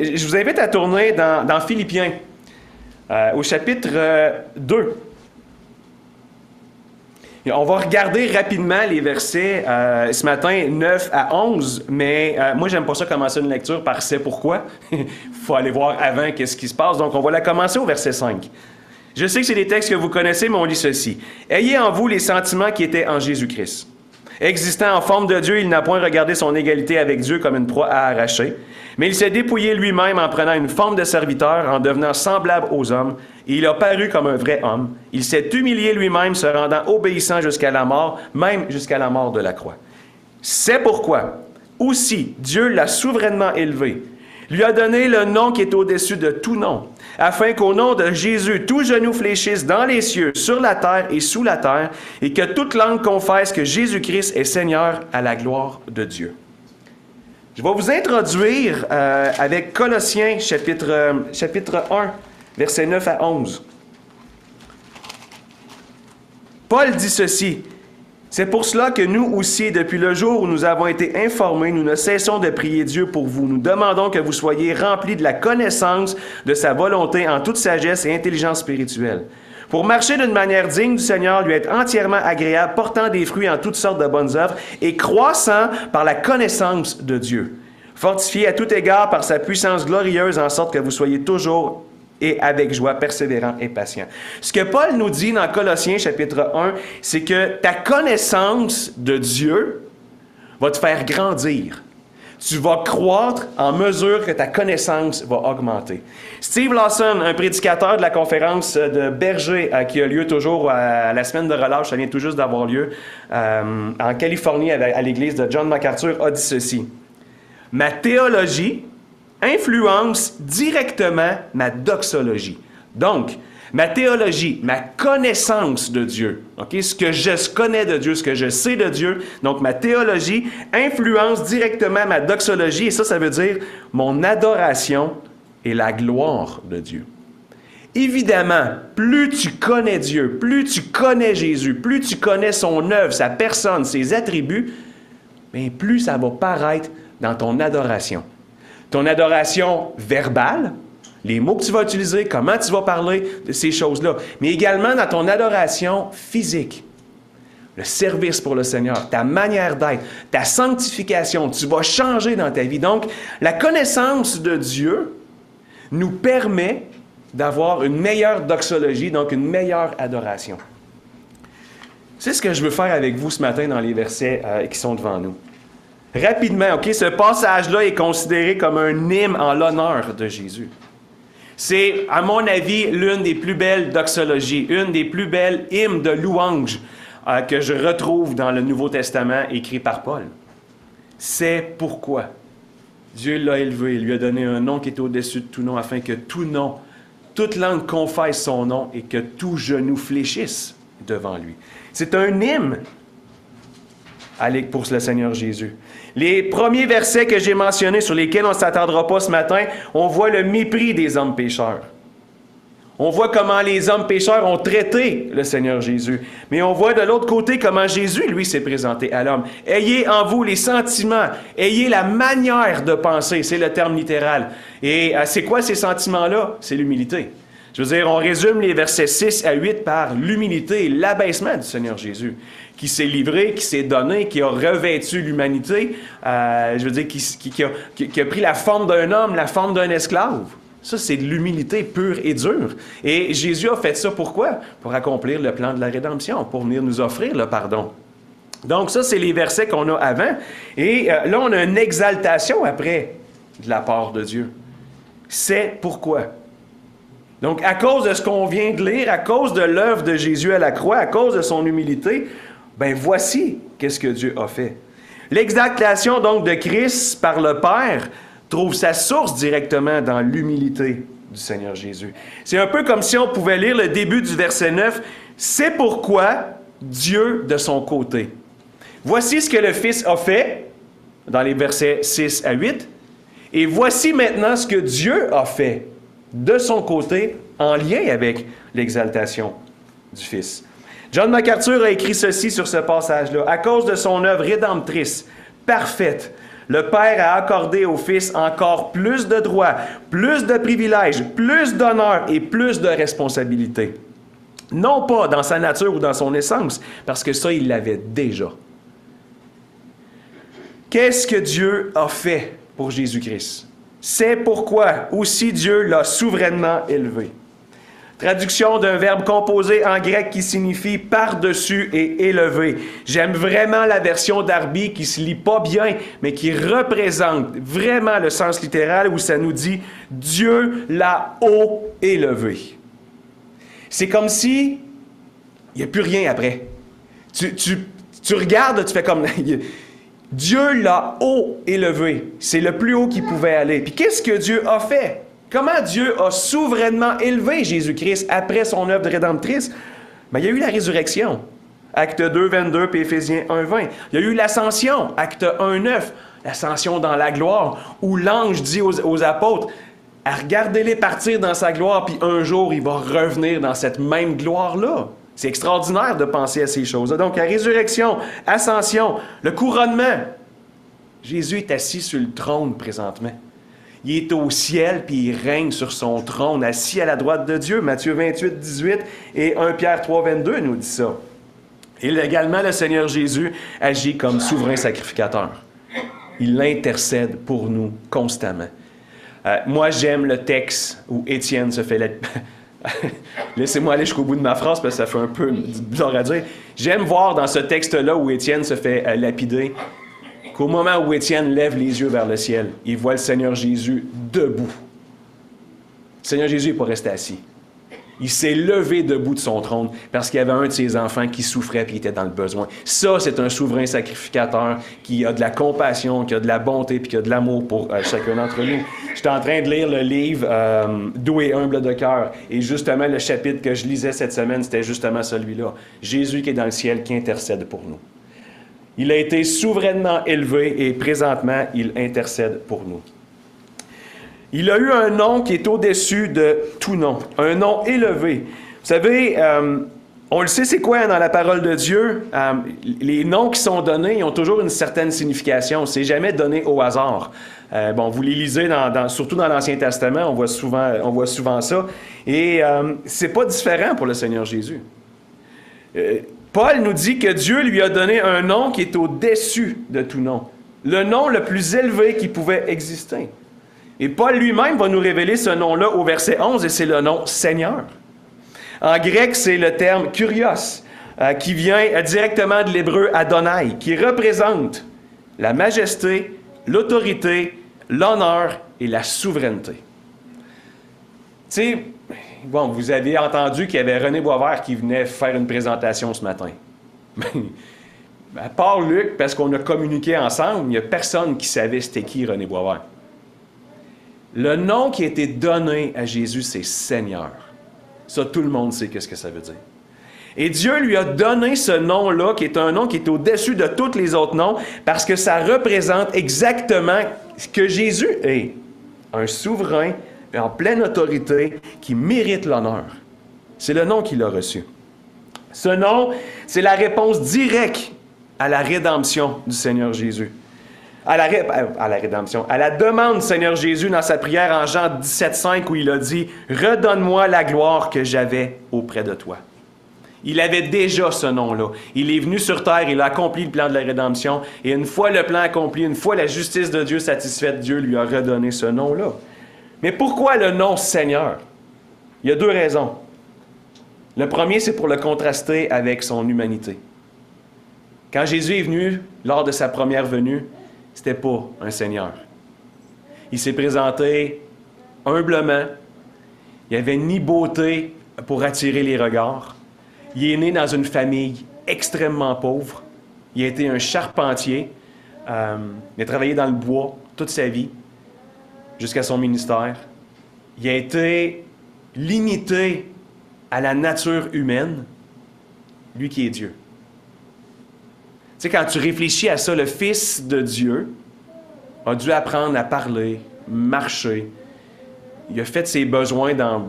Je vous invite à tourner dans Philippiens, au chapitre 2. Et on va regarder rapidement les versets ce matin 9 à 11, mais moi, j'aime pas ça commencer une lecture par c'est pourquoi. Il faut aller voir avant qu'est-ce qui se passe. Donc, on va la commencer au verset 5. Je sais que c'est des textes que vous connaissez, mais on lit ceci. « Ayez en vous les sentiments qui étaient en Jésus-Christ. Existant en forme de Dieu, il n'a point regardé son égalité avec Dieu comme une proie à arracher, mais il s'est dépouillé lui-même en prenant une forme de serviteur, en devenant semblable aux hommes, et il a paru comme un vrai homme. Il s'est humilié lui-même, se rendant obéissant jusqu'à la mort, même jusqu'à la mort de la croix. C'est pourquoi, aussi, Dieu l'a souverainement élevé, lui a donné le nom qui est au-dessus de tout nom, afin qu'au nom de Jésus, tout genou fléchisse dans les cieux, sur la terre et sous la terre, et que toute langue confesse que Jésus-Christ est Seigneur à la gloire de Dieu. » Je vais vous introduire avec Colossiens, chapitre 1, versets 9 à 11. Paul dit ceci. « C'est pour cela que nous aussi, depuis le jour où nous avons été informés, nous ne cessons de prier Dieu pour vous. Nous demandons que vous soyez remplis de la connaissance de sa volonté en toute sagesse et intelligence spirituelle. Pour marcher d'une manière digne du Seigneur, lui être entièrement agréable, portant des fruits en toutes sortes de bonnes œuvres et croissant par la connaissance de Dieu. Fortifié à tout égard par sa puissance glorieuse, en sorte que vous soyez toujours et avec joie, persévérant et patient. » Ce que Paul nous dit dans Colossiens chapitre 1, c'est que ta connaissance de Dieu va te faire grandir. Tu vas croître en mesure que ta connaissance va augmenter. Steve Lawson, un prédicateur de la conférence de Berger qui a lieu toujours à la semaine de relâche, ça vient tout juste d'avoir lieu en Californie à l'église de John MacArthur, a dit ceci. « Ma théologie influence directement ma doxologie. » Donc, ma théologie, ma connaissance de Dieu, ce que je connais de Dieu, ce que je sais de Dieu, donc ma théologie influence directement ma doxologie, et ça veut dire mon adoration et la gloire de Dieu. Évidemment, plus tu connais Dieu, plus tu connais Jésus, plus tu connais son œuvre, sa personne, ses attributs, bien, plus ça va paraître dans ton adoration. Ton adoration verbale, les mots que tu vas utiliser, comment tu vas parler de ces choses-là, mais également dans ton adoration physique. Le service pour le Seigneur, ta manière d'être, ta sanctification, tu vas changer dans ta vie. Donc, la connaissance de Dieu nous permet d'avoir une meilleure doxologie, donc une meilleure adoration. C'est ce que je veux faire avec vous ce matin dans les versets qui sont devant nous. Rapidement, ce passage-là est considéré comme un hymne en l'honneur de Jésus. C'est, à mon avis, l'une des plus belles doxologies, une des plus belles hymnes de louange que je retrouve dans le Nouveau Testament écrit par Paul. C'est pourquoi Dieu l'a élevé, il lui a donné un nom qui est au-dessus de tout nom, afin que tout nom, toute langue confesse son nom et que tout genou fléchisse devant lui. C'est un hymne pour le Seigneur Jésus. Les premiers versets que j'ai mentionnés, sur lesquels on ne s'attardera pas ce matin, on voit le mépris des hommes pécheurs. On voit comment les hommes pécheurs ont traité le Seigneur Jésus. Mais on voit de l'autre côté comment Jésus, lui, s'est présenté à l'homme. Ayez en vous les sentiments, ayez la manière de penser, c'est le terme littéral. Et c'est quoi ces sentiments-là? C'est l'humilité. Je veux dire, on résume les versets 6 à 8 par l'humilité et l'abaissement du Seigneur Jésus, qui s'est livré, qui s'est donné, qui a revêtu l'humanité, qui a pris la forme d'un homme, la forme d'un esclave. Ça, c'est de l'humilité pure et dure. Et Jésus a fait ça pourquoi? Pour accomplir le plan de la rédemption, pour venir nous offrir le pardon. Donc ça, c'est les versets qu'on a avant. Et là, on a une exaltation après de la part de Dieu. C'est pourquoi. Donc, à cause de ce qu'on vient de lire, à cause de l'œuvre de Jésus à la croix, à cause de son humilité, ben voici qu'est-ce que Dieu a fait. L'exaltation donc de Christ par le Père trouve sa source directement dans l'humilité du Seigneur Jésus. C'est un peu comme si on pouvait lire le début du verset 9. « C'est pourquoi Dieu de son côté. » Voici ce que le Fils a fait dans les versets 6 à 8. Et voici maintenant ce que Dieu a fait de son côté en lien avec l'exaltation du Fils. John MacArthur a écrit ceci sur ce passage-là. « À cause de son œuvre rédemptrice, parfaite, Le Père a accordé au Fils encore plus de droits, plus de privilèges, plus d'honneur et plus de responsabilités. Non pas dans sa nature ou dans son essence, parce que ça, il l'avait déjà. Qu'est-ce que Dieu a fait pour Jésus-Christ? C'est pourquoi aussi Dieu l'a souverainement élevé. Traduction d'un verbe composé en grec qui signifie par-dessus et élevé. J'aime vraiment la version Darby qui se lit pas bien, mais qui représente vraiment le sens littéral où ça nous dit « Dieu l'a haut élevé ». C'est comme si il n'y a plus rien après. Tu regardes, tu fais comme... Dieu l'a haut élevé. C'est le plus haut qu'il pouvait aller. Puis qu'est-ce que Dieu a fait? Comment Dieu a souverainement élevé Jésus-Christ après son œuvre rédemptrice? Bien, il y a eu la résurrection. Acte 2, 22, puis Éphésiens 1, 20. Il y a eu l'ascension. Acte 1, 9. L'ascension dans la gloire, où l'ange dit aux apôtres, regardez-les partir dans sa gloire, puis un jour, il va revenir dans cette même gloire-là. C'est extraordinaire de penser à ces choses-là. Donc, la résurrection, ascension, le couronnement. Jésus est assis sur le trône présentement. Il est au ciel, puis il règne sur son trône, assis à la droite de Dieu. Matthieu 28, 18 et 1 Pierre 3, 22 nous dit ça. Et également, le Seigneur Jésus agit comme souverain sacrificateur. Il intercède pour nous constamment. Moi, j'aime le texte où Étienne se fait... Laissez-moi aller jusqu'au bout de ma phrase parce que ça fait un peu bizarre à dire. J'aime voir dans ce texte-là où Étienne se fait lapider qu'au moment où Étienne lève les yeux vers le ciel, il voit le Seigneur Jésus debout. Le Seigneur Jésus n'est pas resté assis. Il s'est levé debout de son trône parce qu'il y avait un de ses enfants qui souffrait et qui était dans le besoin. Ça, c'est un souverain sacrificateur qui a de la compassion, qui a de la bonté et qui a de l'amour pour chacun d'entre nous. J'étais en train de lire le livre « Doux et humble de cœur » et justement, le chapitre que je lisais cette semaine, c'était justement celui-là. Jésus qui est dans le ciel, qui intercède pour nous. Il a été souverainement élevé et présentement, il intercède pour nous. Il a eu un nom qui est au-dessus de tout nom, un nom élevé. Vous savez, on le sait, c'est quoi dans la parole de Dieu? Les noms qui sont donnés, ils ont toujours une certaine signification. C'est jamais donné au hasard. Vous les lisez, surtout dans l'Ancien Testament, on voit souvent ça. Et c'est pas différent pour le Seigneur Jésus. Paul nous dit que Dieu lui a donné un nom qui est au-dessus de tout nom. Le nom le plus élevé qui pouvait exister. Et Paul lui-même va nous révéler ce nom-là au verset 11, et c'est le nom Seigneur. En grec, c'est le terme « kurios », qui vient directement de l'hébreu « Adonai », qui représente la majesté, l'autorité, l'honneur et la souveraineté. Tu sais, vous avez entendu qu'il y avait René Boisvert qui venait faire une présentation ce matin. À part Luc, parce qu'on a communiqué ensemble, il n'y a personne qui savait c'était qui René Boisvert. Le nom qui a été donné à Jésus, c'est Seigneur. Ça, tout le monde sait qu'est-ce que ça veut dire. Et Dieu lui a donné ce nom-là, qui est un nom qui est au-dessus de tous les autres noms, parce que ça représente exactement ce que Jésus est. Un souverain en pleine autorité qui mérite l'honneur. C'est le nom qu'il a reçu. Ce nom, c'est la réponse directe à la rédemption du Seigneur Jésus. À la rédemption, à la demande du Seigneur Jésus dans sa prière en Jean 17,5 où il a dit « Redonne-moi la gloire que j'avais auprès de toi ». Il avait déjà ce nom-là. Il est venu sur terre, il a accompli le plan de la rédemption, et une fois le plan accompli, une fois la justice de Dieu satisfaite, Dieu lui a redonné ce nom-là. Mais pourquoi le nom Seigneur? Il y a deux raisons. Le premier, c'est pour le contraster avec son humanité. Quand Jésus est venu, lors de sa première venue, c'était pas un Seigneur. Il s'est présenté humblement. Il n'avait ni beauté pour attirer les regards. Il est né dans une famille extrêmement pauvre. Il a été un charpentier. Il a travaillé dans le bois toute sa vie, jusqu'à son ministère. Il a été limité à la nature humaine, lui qui est Dieu. Tu sais, quand tu réfléchis à ça, le Fils de Dieu a dû apprendre à parler, marcher. Il a fait ses besoins dans...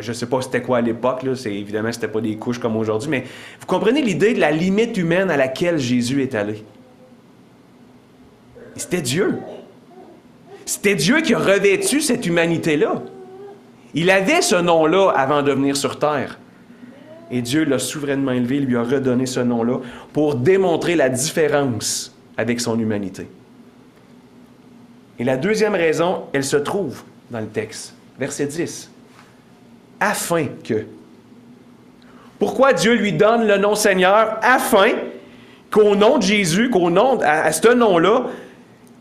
Je ne sais pas c'était quoi à l'époque, là. Évidemment, ce n'était pas des couches comme aujourd'hui, mais vous comprenez l'idée de la limite humaine à laquelle Jésus est allé. C'était Dieu. C'était Dieu qui a revêtu cette humanité-là. Il avait ce nom-là avant de venir sur terre. Et Dieu l'a souverainement élevé, lui a redonné ce nom-là pour démontrer la différence avec son humanité. Et la deuxième raison, elle se trouve dans le texte. Verset 10. Afin que. Pourquoi Dieu lui donne le nom Seigneur? Afin qu'au nom de Jésus, qu'au nom, à ce nom-là,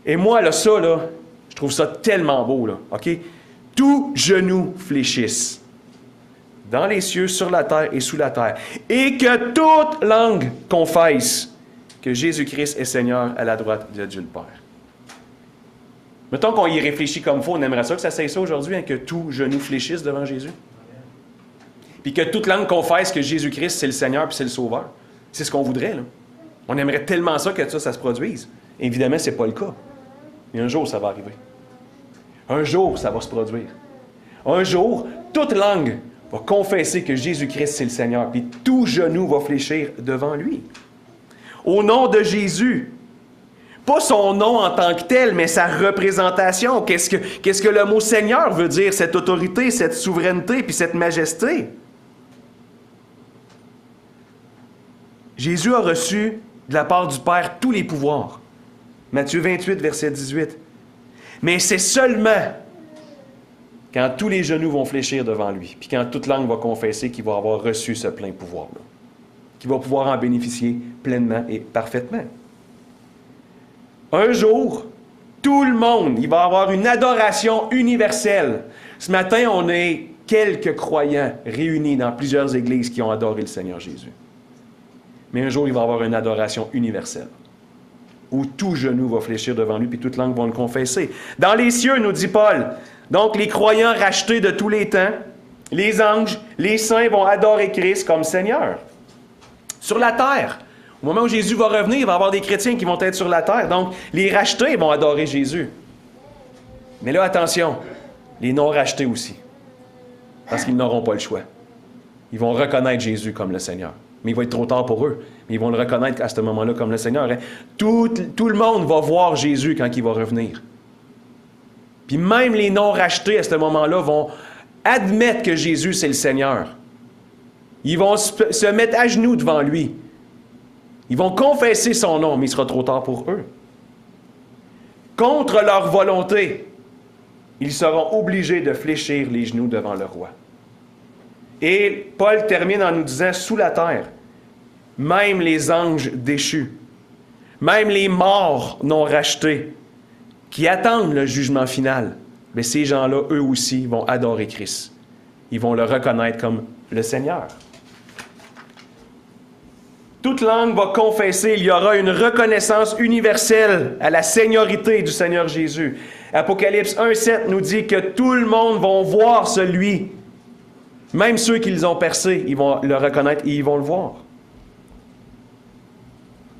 et moi, là, ça, là, je trouve ça tellement beau, là, OK? Tout genou fléchisse, dans les cieux, sur la terre et sous la terre, et que toute langue confesse que Jésus-Christ est Seigneur à la droite de Dieu le Père. Mettons qu'on y réfléchit comme il faut, on aimerait ça que ça soit ça aujourd'hui, hein, que tout genou fléchisse devant Jésus. Puis que toute langue confesse que Jésus-Christ, c'est le Seigneur puis c'est le Sauveur. C'est ce qu'on voudrait, là. On aimerait tellement ça que ça se produise. Évidemment, ce n'est pas le cas. Mais un jour, ça va arriver. Un jour, ça va se produire. Un jour, toute langue va confesser que Jésus-Christ, c'est le Seigneur, puis tout genou va fléchir devant lui. Au nom de Jésus. Pas son nom en tant que tel, mais sa représentation. Qu'est-ce que le mot Seigneur veut dire? Cette autorité, cette souveraineté, puis cette majesté. Jésus a reçu de la part du Père tous les pouvoirs. Matthieu 28, verset 18. Mais c'est seulement quand tous les genoux vont fléchir devant lui, puis quand toute langue va confesser qu'il va avoir reçu ce plein pouvoir-là, qu'il va pouvoir en bénéficier pleinement et parfaitement. Un jour, tout le monde, il va avoir une adoration universelle. Ce matin, on est quelques croyants réunis dans plusieurs églises qui ont adoré le Seigneur Jésus. Mais un jour, il va y avoir une adoration universelle, où tout genou va fléchir devant lui, puis toute langue va le confesser. Dans les cieux, nous dit Paul, donc les croyants rachetés de tous les temps, les anges, les saints vont adorer Christ comme Seigneur. Sur la terre, au moment où Jésus va revenir, il va y avoir des chrétiens qui vont être sur la terre, donc les rachetés vont adorer Jésus. Mais là, attention, les non-rachetés aussi, parce qu'ils n'auront pas le choix. Ils vont reconnaître Jésus comme le Seigneur. Mais il va être trop tard pour eux. Mais ils vont le reconnaître à ce moment-là comme le Seigneur. Hein? Tout le monde va voir Jésus quand il va revenir. Puis même les non-rachetés à ce moment-là vont admettre que Jésus, c'est le Seigneur. Ils vont se mettre à genoux devant lui. Ils vont confesser son nom, mais il sera trop tard pour eux. Contre leur volonté, ils seront obligés de fléchir les genoux devant le roi. Et Paul termine en nous disant, sous la terre, même les anges déchus, même les morts non rachetés, qui attendent le jugement final, mais ces gens-là, eux aussi, vont adorer Christ. Ils vont le reconnaître comme le Seigneur. Toute langue va confesser, il y aura une reconnaissance universelle à la seigneurie du Seigneur Jésus. Apocalypse 1,7 nous dit que tout le monde va voir celui. Même ceux qui les ont percés, ils vont le reconnaître et ils vont le voir.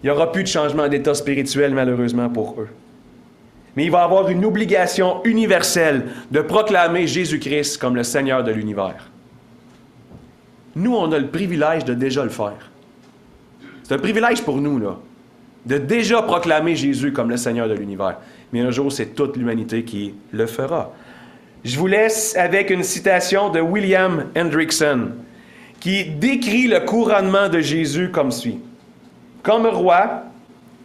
Il n'y aura plus de changement d'état spirituel, malheureusement, pour eux. Mais il va y avoir une obligation universelle de proclamer Jésus-Christ comme le Seigneur de l'univers. Nous, on a le privilège de déjà le faire. C'est un privilège pour nous, là, de déjà proclamer Jésus comme le Seigneur de l'univers. Mais un jour, c'est toute l'humanité qui le fera. Je vous laisse avec une citation de William Hendrickson qui décrit le couronnement de Jésus comme suit. « Comme roi,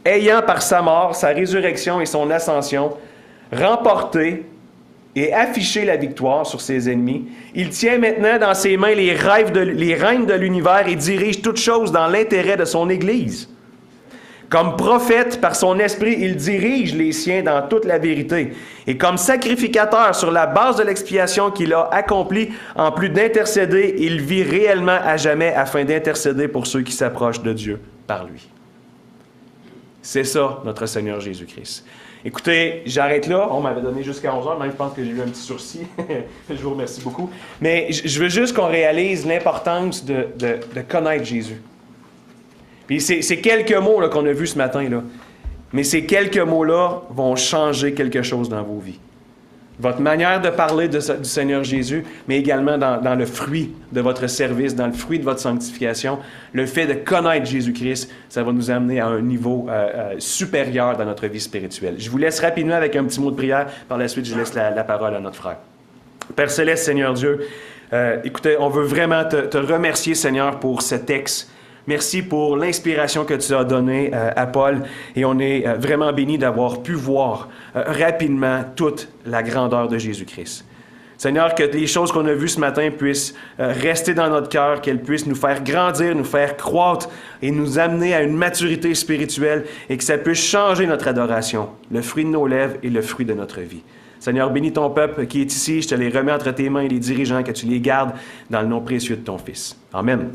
ayant par sa mort, sa résurrection et son ascension, remporté et affiché la victoire sur ses ennemis, il tient maintenant dans ses mains les rênes de l'univers et dirige toutes choses dans l'intérêt de son Église. Comme prophète, par son esprit, il dirige les siens dans toute la vérité. Et comme sacrificateur, sur la base de l'expiation qu'il a accomplie, en plus d'intercéder, il vit réellement à jamais afin d'intercéder pour ceux qui s'approchent de Dieu par lui. » C'est ça, notre Seigneur Jésus-Christ. Écoutez, j'arrête là. On m'avait donné jusqu'à 11h, même je pense que j'ai eu un petit sourcil. Je vous remercie beaucoup. Mais je veux juste qu'on réalise l'importance de connaître Jésus. Puis c'est quelques mots là, qu'on a vus ce matin, là. Mais ces quelques mots-là vont changer quelque chose dans vos vies. votre manière de parler du Seigneur Jésus, mais également dans le fruit de votre service, dans le fruit de votre sanctification. Le fait de connaître Jésus-Christ, ça va nous amener à un niveau supérieur dans notre vie spirituelle. Je vous laisse rapidement avec un petit mot de prière. Par la suite, je laisse la parole à notre frère. Père Céleste, Seigneur Dieu, écoutez, on veut vraiment te remercier, Seigneur, pour ce texte. Merci pour l'inspiration que tu as donnée à Paul et on est vraiment bénis d'avoir pu voir rapidement toute la grandeur de Jésus-Christ. Seigneur, que les choses qu'on a vues ce matin puissent rester dans notre cœur, qu'elles puissent nous faire grandir, nous faire croître et nous amener à une maturité spirituelle et que ça puisse changer notre adoration, le fruit de nos lèvres et le fruit de notre vie. Seigneur, bénis ton peuple qui est ici, je te les remets entre tes mains et les dirigeants, que tu les gardes dans le nom précieux de ton Fils. Amen.